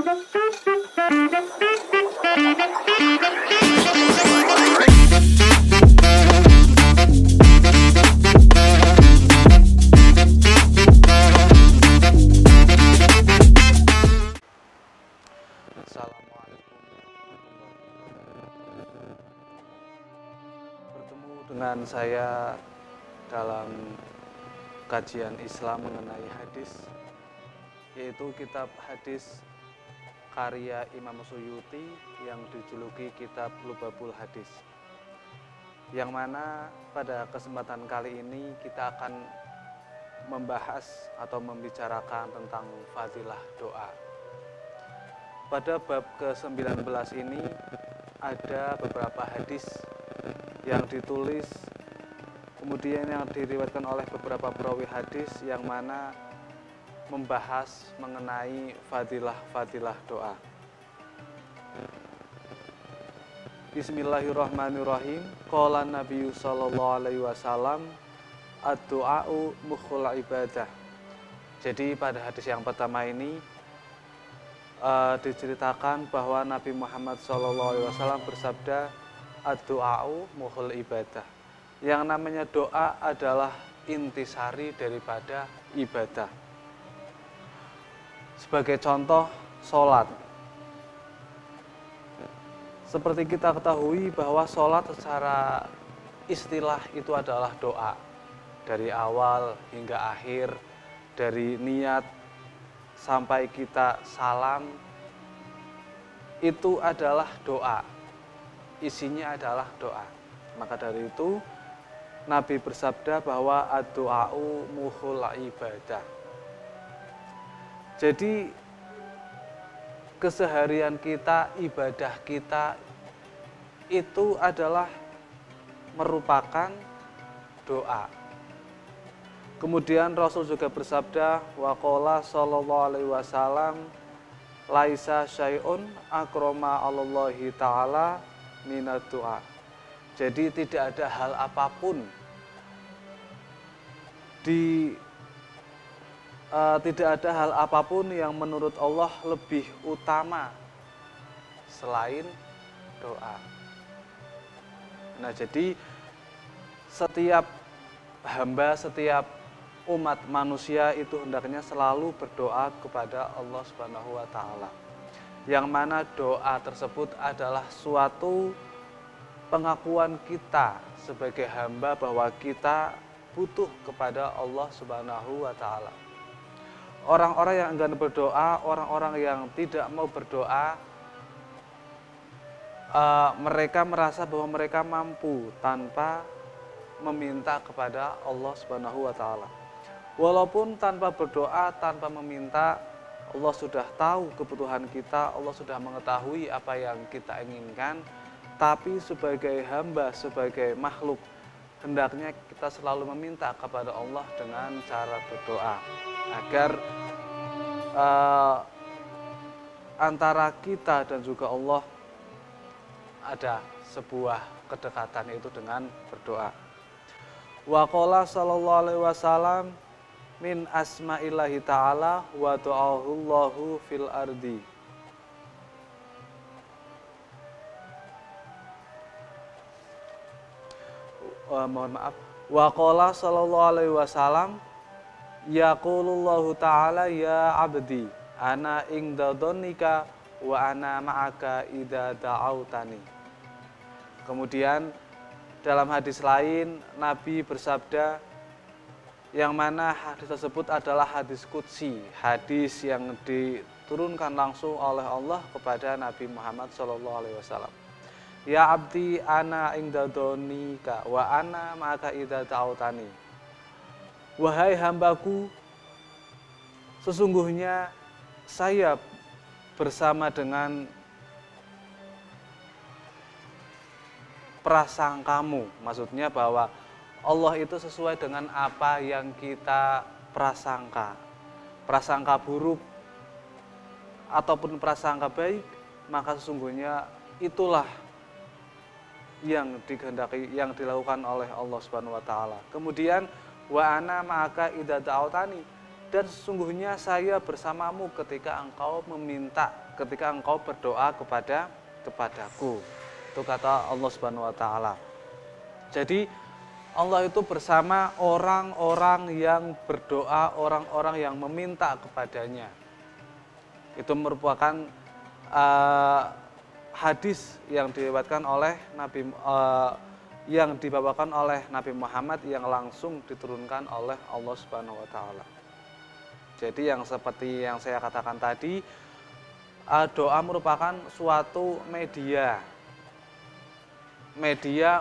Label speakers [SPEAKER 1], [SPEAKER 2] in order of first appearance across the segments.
[SPEAKER 1] Assalamualaikum warahmatullahi wabarakatuh. Bertemu dengan saya dalam kajian Islam mengenai hadis, yaitu kitab hadis karya Imam Suyuti yang dijuluki Kitab Lubabul Hadis, yang mana pada kesempatan kali ini kita akan membahas atau membicarakan tentang fadilah doa. Pada bab ke-19 ini ada beberapa hadis yang ditulis, kemudian yang diriwayatkan oleh beberapa perawi hadis yang mana membahas mengenai fadilah doa. Bismillahirrahmanirrahim. Qala Nabi sallallahu alaihi wasallam, ad-du'a'u mukhul ibadah. Jadi pada hadis yang pertama ini diceritakan bahwa Nabi Muhammad SAW bersabda, ad-du'a'u mukhul ibadah. Yang namanya doa adalah intisari daripada ibadah. Sebagai contoh, sholat. Seperti kita ketahui bahwa sholat secara istilah itu adalah doa. Dari awal hingga akhir, dari niat sampai kita salam, itu adalah doa. Isinya adalah doa. Maka dari itu Nabi bersabda bahwa ad-du'a'u mukhul ibadah. Jadi keseharian kita, ibadah kita itu adalah merupakan doa. Kemudian Rasul juga bersabda, waqala sallallahu alaihi wasallam, laisa syai'un akrama Allahi ta'ala minad du'a. Jadi tidak ada hal apapun tidak ada hal apapun yang menurut Allah lebih utama selain doa. Nah, jadi setiap hamba, setiap umat manusia itu hendaknya selalu berdoa kepada Allah Subhanahu wa taala. Yang mana doa tersebut adalah suatu pengakuan kita sebagai hamba bahwa kita butuh kepada Allah Subhanahu wa taala. Orang-orang yang enggan berdoa, orang-orang yang tidak mau berdoa, mereka merasa bahwa mereka mampu tanpa meminta kepada Allah Subhanahu wa taala. Walaupun tanpa berdoa, tanpa meminta, Allah sudah tahu kebutuhan kita, Allah sudah mengetahui apa yang kita inginkan, tapi sebagai hamba, sebagai makhluk, hendaknya kita selalu meminta kepada Allah dengan cara berdoa, agar antara kita dan juga Allah ada sebuah kedekatan, itu dengan berdoa. Wa qala sallallahu alaihi wasallam, min asma'illahi ta'ala wa du'ahullahu fil ardi. Mohon maaf. Wa qala sallallahu alaihi wasallam, yaqulullahu ta'ala ya abdi ana inda dhannika wa ana ma'aka idza da'autani. Kemudian dalam hadis lain Nabi bersabda, yang mana hadis tersebut adalah hadis qudsi, hadis yang diturunkan langsung oleh Allah kepada Nabi Muhammad SAW. Ya abdi ana inda dhannika wa ana ma'aka idza da'autani. Wahai hambaku, sesungguhnya saya bersama dengan prasangkamu. Maksudnya bahwa Allah itu sesuai dengan apa yang kita prasangka. Prasangka buruk ataupun prasangka baik, maka sesungguhnya itulah yang dikehendaki, yang dilakukan oleh Allah Subhanahu wa taala. Kemudian wa ana ma'aka idza da'autani, dan sesungguhnya saya bersamamu ketika engkau berdoa kepadaku. Itu kata Allah Subhanahu wa taala. Jadi Allah itu bersama orang-orang yang berdoa, orang-orang yang meminta kepadanya. Itu merupakan hadis yang diriwayatkan oleh yang dibawakan oleh Nabi Muhammad yang langsung diturunkan oleh Allah Subhanahu wa taala. Jadi yang seperti yang saya katakan tadi, doa merupakan suatu media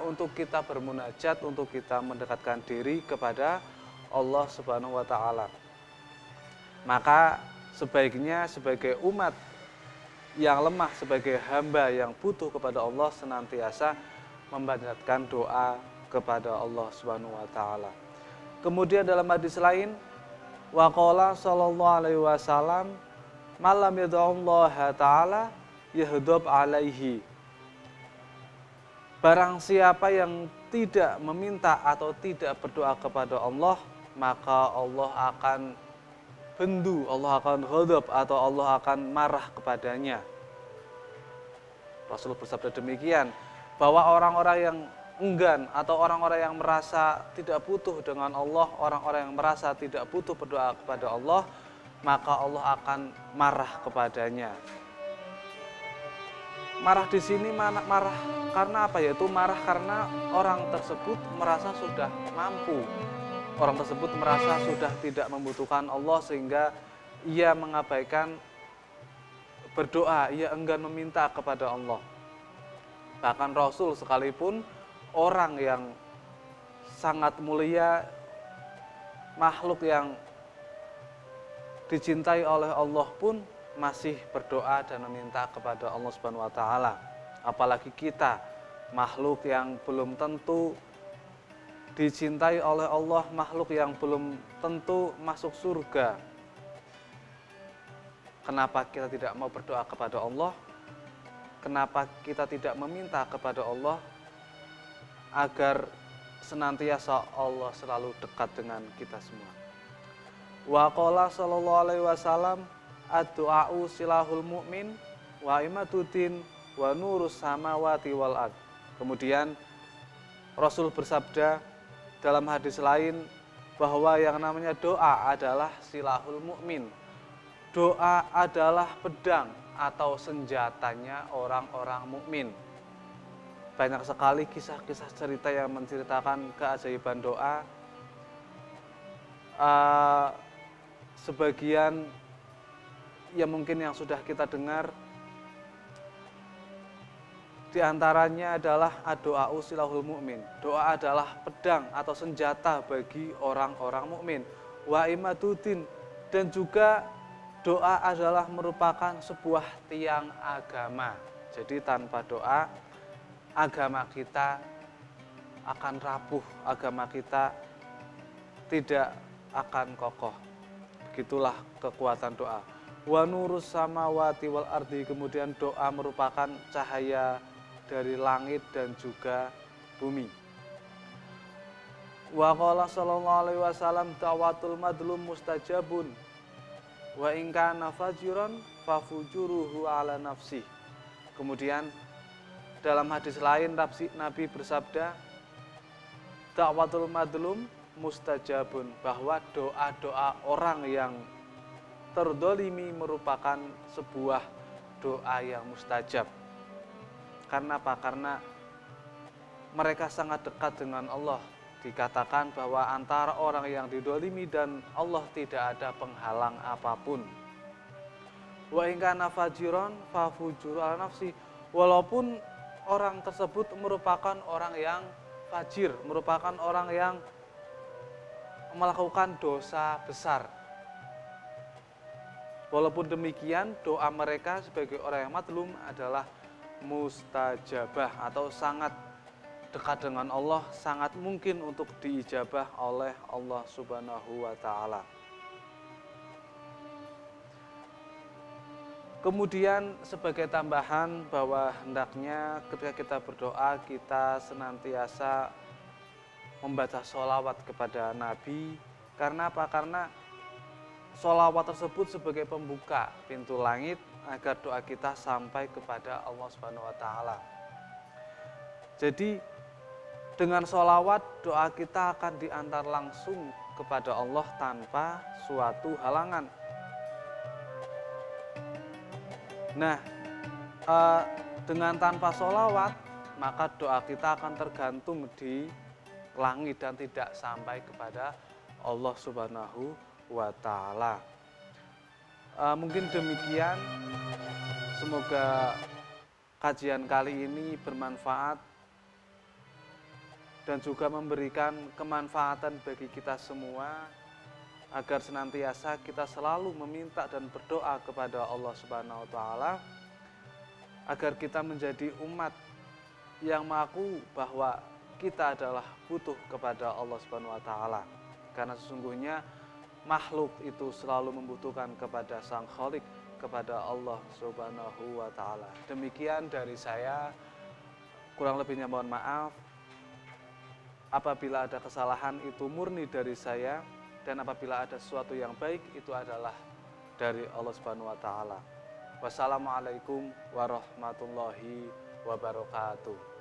[SPEAKER 1] untuk kita bermunajat, untuk kita mendekatkan diri kepada Allah Subhanahu wa taala. Maka sebaiknya sebagai umat yang lemah, sebagai hamba yang butuh kepada Allah, senantiasa membanjatkan doa kepada Allah Subhanahu wa taala. Kemudian dalam hadis lain, waqala sallallahu alaihi wasallam, malam yad'ullaha ta'ala yahdab alaihi. Barang siapa yang tidak meminta atau tidak berdoa kepada Allah, maka Allah akan bendu, Allah akan ghadab atau Allah akan marah kepadanya. Rasul bersabda demikian, bahwa orang-orang yang enggan atau orang-orang yang merasa tidak butuh dengan Allah, orang-orang yang merasa tidak butuh berdoa kepada Allah, maka Allah akan marah kepadanya. Marah di sini marah karena apa? Yaitu marah karena orang tersebut merasa sudah mampu. Orang tersebut merasa sudah tidak membutuhkan Allah sehingga ia mengabaikan berdoa, ia enggan meminta kepada Allah. Bahkan Rasul sekalipun, orang yang sangat mulia, makhluk yang dicintai oleh Allah pun masih berdoa dan meminta kepada Allah Subhanahu wa taala. Apalagi kita, makhluk yang belum tentu dicintai oleh Allah, makhluk yang belum tentu masuk surga. Kenapa kita tidak mau berdoa kepada Allah? Kenapa kita tidak meminta kepada Allah agar senantiasa Allah selalu dekat dengan kita semua? Wa qala sallallahu alaihi wasallam, ad-du'a'u silahul mu'min wa imaduddin wa nurus samawati wal ard. Kemudian Rasul bersabda dalam hadis lain bahwa yang namanya doa adalah silahul mukmin. Doa adalah pedang atau senjatanya orang-orang mukmin. Banyak sekali kisah-kisah cerita yang menceritakan keajaiban doa. Sebagian yang mungkin yang sudah kita dengar, di antaranya adalah ad-du'a'u silahul mu'min. Doa adalah pedang atau senjata bagi orang-orang mukmin. Wa imaduddin, dan juga doa adalah merupakan sebuah tiang agama. Jadi tanpa doa, agama kita akan rapuh, agama kita tidak akan kokoh. Begitulah kekuatan doa. Wa nurus samawati wal ardi, kemudian doa merupakan cahaya dari langit dan juga bumi. Wa qala sallallahu alaihi wasallam, da'watul madlum mustajabun wa in kana fajiran fafujuruhu ala nafsi. Kemudian dalam hadis lain Nabi bersabda, da'watul madlum mustajabun, bahwa doa-doa orang yang terdolimi merupakan sebuah doa yang mustajab. Karena apa? Karena mereka sangat dekat dengan Allah. Dikatakan bahwa antara orang yang didolimi dan Allah tidak ada penghalang apapun. Wa in kana fajiron fafujur ala nafsi. Walaupun orang tersebut merupakan orang yang fajir, merupakan orang yang melakukan dosa besar. Walaupun demikian, doa mereka sebagai orang yang madlum adalah mustajabah atau sangat dekat dengan Allah, sangat mungkin untuk diijabah oleh Allah Subhanahu wa taala. Kemudian sebagai tambahan bahwa hendaknya ketika kita berdoa kita senantiasa membaca sholawat kepada Nabi. Karena apa? Karena sholawat tersebut sebagai pembuka pintu langit agar doa kita sampai kepada Allah Subhanahu wa Ta'ala. Jadi dengan sholawat doa kita akan diantar langsung kepada Allah tanpa suatu halangan. Nah, dengan tanpa sholawat maka doa kita akan tergantung di langit dan tidak sampai kepada Allah Subhanahu wa Ta'ala. Mungkin demikian, semoga kajian kali ini bermanfaat dan juga memberikan kemanfaatan bagi kita semua, agar senantiasa kita selalu meminta dan berdoa kepada Allah Subhanahu wa Ta'ala, agar kita menjadi umat yang mengaku bahwa kita adalah butuh kepada Allah Subhanahu wa Ta'ala. Karena sesungguhnya makhluk itu selalu membutuhkan kepada Sang Khalik, kepada Allah Subhanahu wa Ta'ala. Demikian dari saya, kurang lebihnya mohon maaf. Apabila ada kesalahan itu murni dari saya, dan apabila ada sesuatu yang baik itu adalah dari Allah Subhanahu wa Ta'ala. Wassalamualaikum warahmatullahi wabarakatuh.